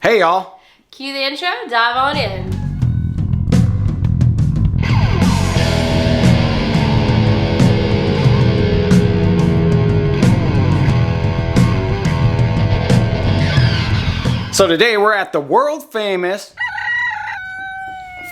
Hey y'all. Cue the intro, dive on in. So today we're at the world famous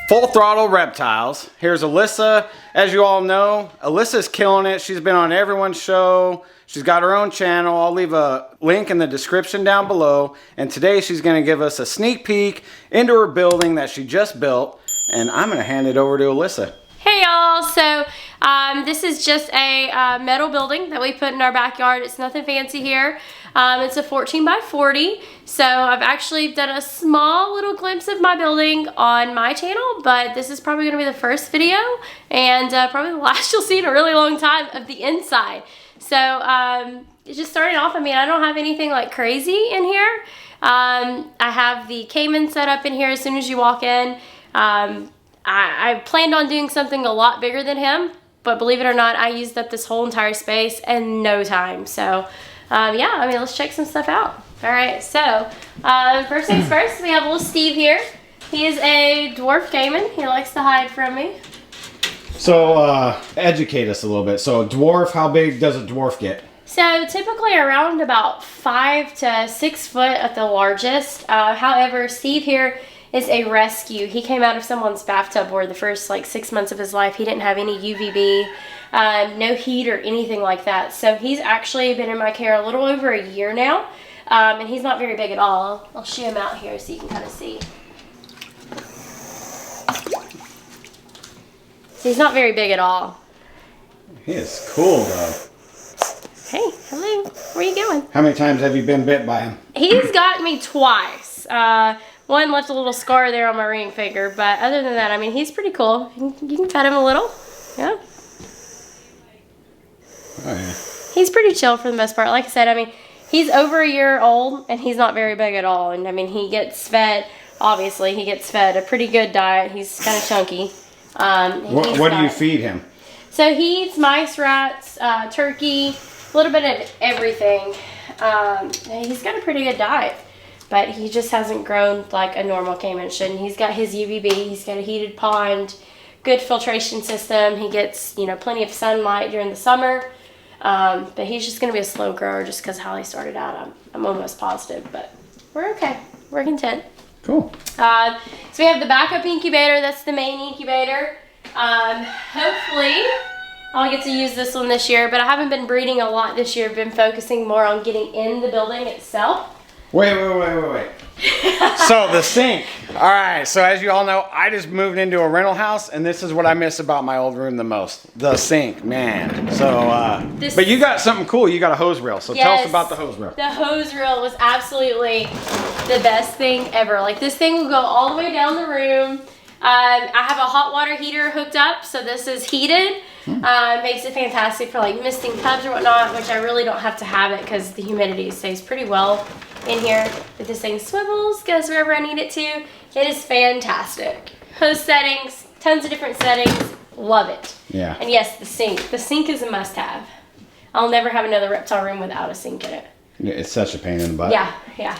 Full Throttle Reptiles. Here's Alyssa. As you all know, Alyssa's killing it. She's been on everyone's show. She's got her own channel. I'll leave a link in the description down below. And today she's going to give us a sneak peek into her building that she just built. And I'm going to hand it over to Alyssa. Hey y'all, so this is just a metal building that we put in our backyard. It's nothing fancy here. It's a 14 by 40. So I've actually done a small little glimpse of my building on my channel, but this is probably going to be the first video and probably the last you'll see in a really long time of the inside. So it's just starting off. I mean, I don't have anything like crazy in here. I have the Cayman set up in here as soon as you walk in. I planned on doing something a lot bigger than him, but believe it or not, I used up this whole entire space in no time. So yeah, I mean, let's check some stuff out. All right, so first things first, we have little Steve here. He is a dwarf Cayman. He likes to hide from me. So educate us a little bit. So a dwarf, how big does a dwarf get? So typically around about 5 to 6 foot at the largest. However, Steve here is a rescue. He came out of someone's bathtub where the first like 6 months of his life, he didn't have any UVB, no heat or anything like that. So he's actually been in my care a little over a year now, and he's not very big at all. I'll shoot him out here so you can kind of see. So he's not very big at all. He is cool though. Hey, hello, where are you going? How many times have you been bit by him? He's got me twice. One left a little scar there on my ring finger, but other than that, I mean, he's pretty cool. You can pet him a little, yeah. Oh yeah. He's pretty chill for the most part. Like I said, I mean, he's over a year old, and he's not very big at all. And I mean, he gets fed, obviously, he gets fed a pretty good diet. He's kind of chunky. What do you feed him? So he eats mice, rats, turkey, a little bit of everything. He's got a pretty good diet. But he just hasn't grown like a normal Cayman should. And he's got his UVB, he's got a heated pond, good filtration system. He gets, you know, plenty of sunlight during the summer. But he's just going to be a slow grower just because how he started out. I'm almost positive, but we're okay. We're content. Cool. So we have the backup incubator. That's the main incubator. Hopefully I'll get to use this one this year, but I haven't been breeding a lot this year. I've been focusing more on getting in the building itself. Wait. So the sink. All right, so as you all know, I just moved into a rental house, and this is what I miss about my old room the most. The sink, man. So, but you got something cool. You got a hose reel, so yes, tell us about the hose reel. The hose reel was absolutely the best thing ever. Like, this thing will go all the way down the room. I have a hot water heater hooked up, so this is heated. Makes it fantastic for like misting tubs or whatnot, which I really don't have to have it because the humidity stays pretty well in here. But this thing swivels, goes wherever I need it to. It is fantastic. Hose settings, tons of different settings. Love it. Yeah. And yes, the sink. The sink is a must-have. I'll never have another reptile room without a sink in it. It's such a pain in the butt. Yeah.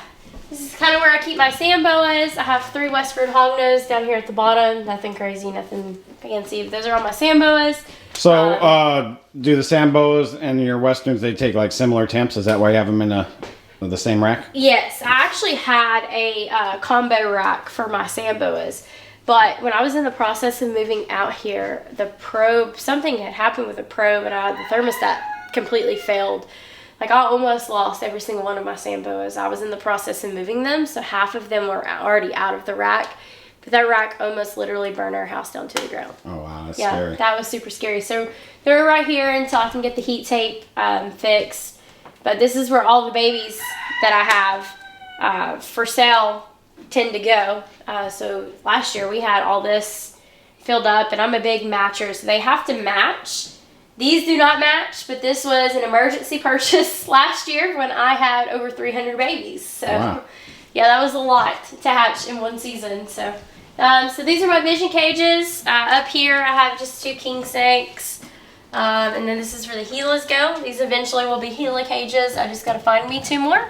This is kind of where I keep my sand boas. I have 3 Westford hognose down here at the bottom. Nothing crazy, nothing fancy. Those are all my sand boas. So, do the Sambos and your Westerns, they take like similar temps? Is that why you have them in the same rack? Yes, I actually had a combo rack for my Samboas, but when I was in the process of moving out here, the probe, something had happened with the probe, and the thermostat completely failed. Like, I almost lost every single one of my Samboas. I was in the process of moving them, so half of them were already out of the rack. But that rack almost literally burned our house down to the ground. Oh, wow, that's scary. Yeah, that was super scary. So they're right here until I can get the heat tape fixed. But this is where all the babies that I have for sale tend to go. So last year we had all this filled up, and I'm a big matcher, so they have to match. These do not match, but this was an emergency purchase last year when I had over 300 babies. So wow. Yeah, that was a lot to hatch in one season. So these are my vision cages. Up here I have just 2 king snakes. And then this is where the Gilas go. These eventually will be Gila cages. I just got to find me 2 more.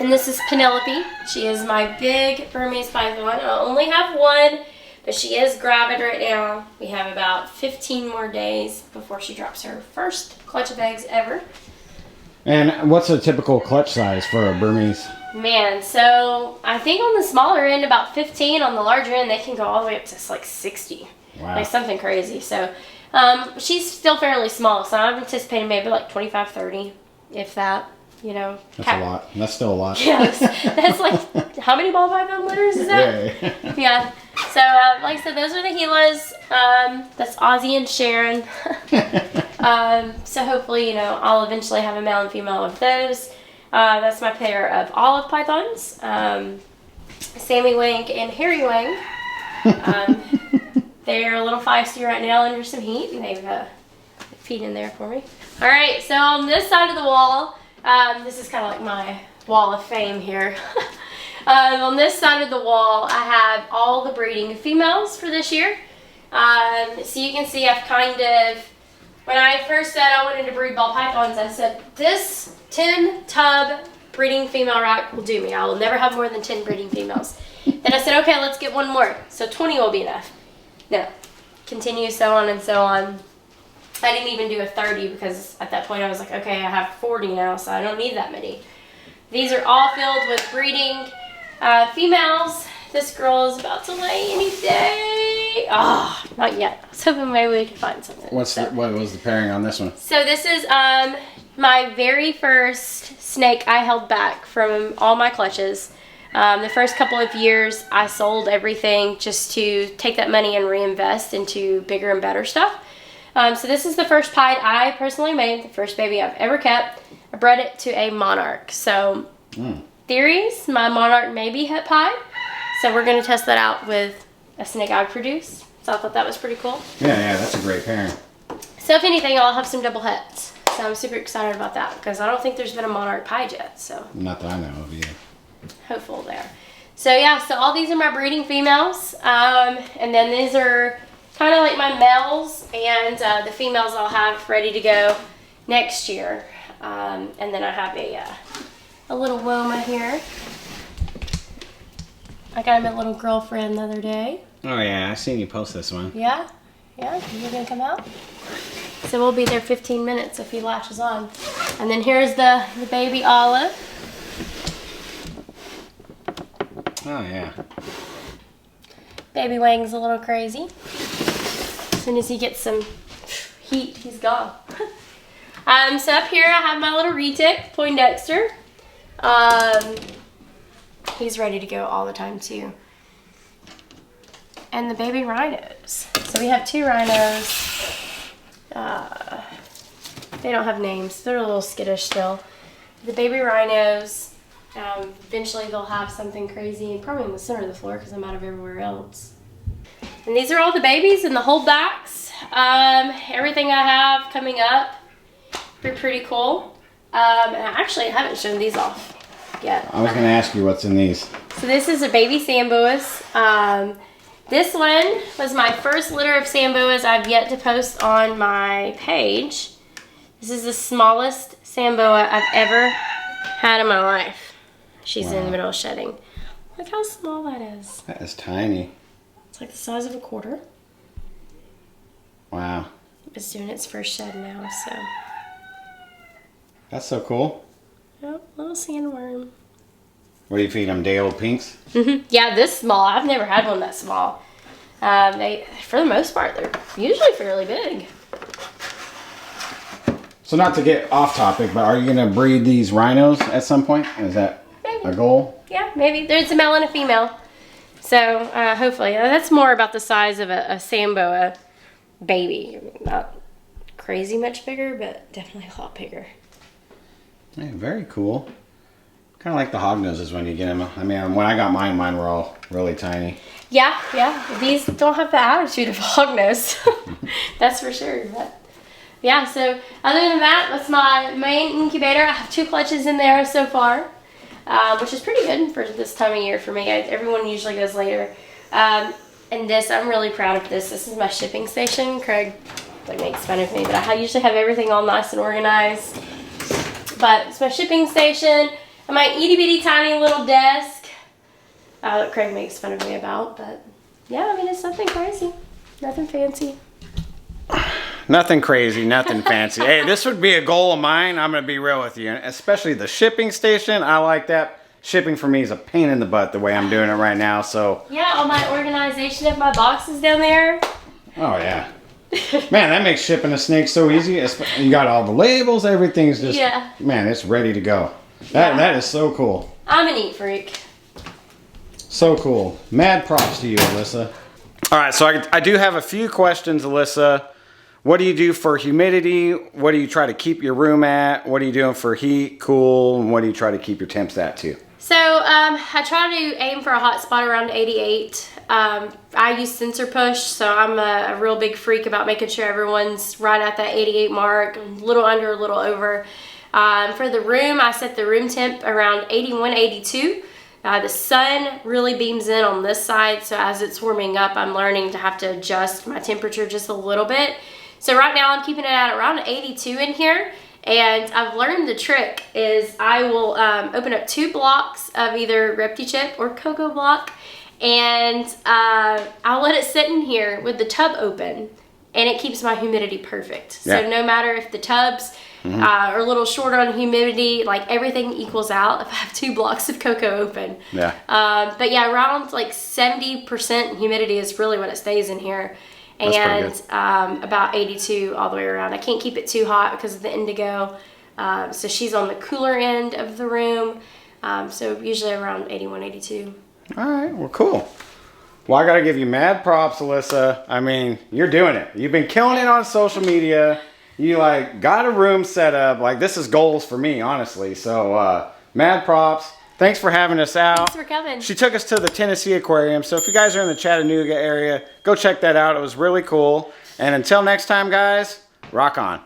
And this is Penelope. She is my big Burmese python. I only have one, but she is gravid right now. We have about 15 more days before she drops her first clutch of eggs ever. And what's a typical clutch size for a Burmese? Man, so I think on the smaller end about 15. On the larger end they can go all the way up to like 60. Wow. Like something crazy. So she's still fairly small, so I'm anticipating maybe like 25, 30, if that. You know, that's a lot. That's still a lot. Yes, that's like, how many ball python litters is that? Yeah. Yeah. So, like I said, those are the Gilas. That's Ozzy and Sharon. So hopefully, you know, I'll eventually have a male and female of those. That's my pair of olive pythons, Sammy Wang and Harry Wang. They're a little feisty right now under some heat, and they've peed in there for me. All right, so on this side of the wall, this is kind of like my wall of fame here. On this side of the wall, I have all the breeding females for this year. So you can see I've kind of, when I first said I wanted to breed ball pythons, I said this 10 tub breeding female rack will do me. I will never have more than 10 breeding females. Then I said, okay, let's get one more. So 20 will be enough. No, continue so on and so on. I didn't even do a 30 because at that point I was like, okay, I have 40 now, so I don't need that many. These are all filled with breeding females. This girl is about to lay any day. Oh, not yet. I was hoping maybe we could find something. What was the pairing on this one? So this is my very first snake I held back from all my clutches. The first couple of years I sold everything just to take that money and reinvest into bigger and better stuff. So this is the first pied I personally made, the first baby I've ever kept. I bred it to a monarch. So theories, my monarch may be het pied. So we're going to test that out with a snake I produced. So I thought that was pretty cool. Yeah, that's a great pairing. So if anything, I'll have some double hets. So I'm super excited about that because I don't think there's been a monarch pied yet. So not that I know of either. Hopeful there. So yeah, so all these are my breeding females. And then these are kind of like my males, and the females I'll have ready to go next year. And then I have a little Woma here. I got him a little girlfriend the other day. Oh yeah, I seen you post this one. Yeah, you're gonna come out. So we'll be there 15 minutes if he latches on. And then here's the baby Olive. Oh yeah. Baby Wang's a little crazy. As soon as he gets some heat, he's gone. So up here I have my little retic, Poindexter. He's ready to go all the time too. And the baby rhinos. So we have 2 rhinos. They don't have names. They're a little skittish still. The baby rhinos, eventually they'll have something crazy, and probably in the center of the floor because I'm out of everywhere else. And these are all the babies and the holdbacks. Everything I have coming up. Pretty cool. And I actually haven't shown these off yet. I was going to ask you what's in these. So this is a baby Samboas. This one was my first litter of Samboas I've yet to post on my page. This is the smallest Samboa I've ever had in my life. She's in the middle of shedding. Look how small that is. That is tiny. It's like the size of a quarter. Wow. It's doing its first shed now, so. That's so cool. Yep, little sandworm. What do you feed them? Day-old pinks? Yeah, this small. I've never had one that small. They, for the most part, they're usually fairly big. So not to get off topic, but are you going to breed these rhinos at some point? Is that a goal? Yeah, maybe. There's a male and a female. So hopefully. That's more about the size of a Samboa baby. Not crazy much bigger, but definitely a lot bigger. Yeah, very cool. Kind of like the hognoses when you get them. I mean, when I got mine were all really tiny. Yeah. These don't have the attitude of hognose. That's for sure. But yeah, so other than that, that's my main incubator. I have 2 clutches in there so far, which is pretty good for this time of year for me. Everyone usually goes later. And this, I'm really proud of this. This is my shipping station. Craig makes fun of me, but I usually have everything all nice and organized. But it's my shipping station. And my itty bitty tiny little desk that Craig makes fun of me about, but yeah, I mean, it's nothing crazy, nothing fancy. Nothing crazy, nothing fancy. Hey, this would be a goal of mine. I'm going to be real with you. Especially the shipping station. I like that. Shipping for me is a pain in the butt the way I'm doing it right now. So yeah, all my organization of my boxes down there. Oh, yeah. Man, that makes shipping a snake so easy. You got all the labels. Everything's just, yeah. Man, it's ready to go. That is so cool. I'm a neat freak. So cool. Mad props to you, Alyssa. All right, so I do have a few questions, Alyssa. What do you do for humidity? What do you try to keep your room at? What are you doing for heat, cool, and what do you try to keep your temps at too? So I try to aim for a hot spot around 88. I use sensor push, so I'm a real big freak about making sure everyone's right at that 88 mark, a little under, a little over. For the room, I set the room temp around 81, 82. The sun really beams in on this side, so as it's warming up, I'm learning to have to adjust my temperature just a little bit. So right now I'm keeping it at around 82 in here, and I've learned the trick is I will open up 2 blocks of either ReptiChip or Cocoa Block, and I'll let it sit in here with the tub open, and it keeps my humidity perfect. Yeah. So no matter if the tubs are a little short on humidity, like everything equals out if I have 2 blocks of cocoa open. Yeah. But yeah, around like 70% humidity is really what it stays in here. And about 82 all the way around. I can't keep it too hot because of the indigo. So she's on the cooler end of the room. So usually around 81, 82. All right, well, cool. Well, I got to give you mad props, Alyssa. I mean, you're doing it. You've been killing it on social media. You, like, got a room set up. Like, this is goals for me, honestly. So, mad props. Thanks for having us out. Thanks for coming. She took us to the Tennessee Aquarium. So if you guys are in the Chattanooga area, go check that out. It was really cool. And until next time, guys, rock on.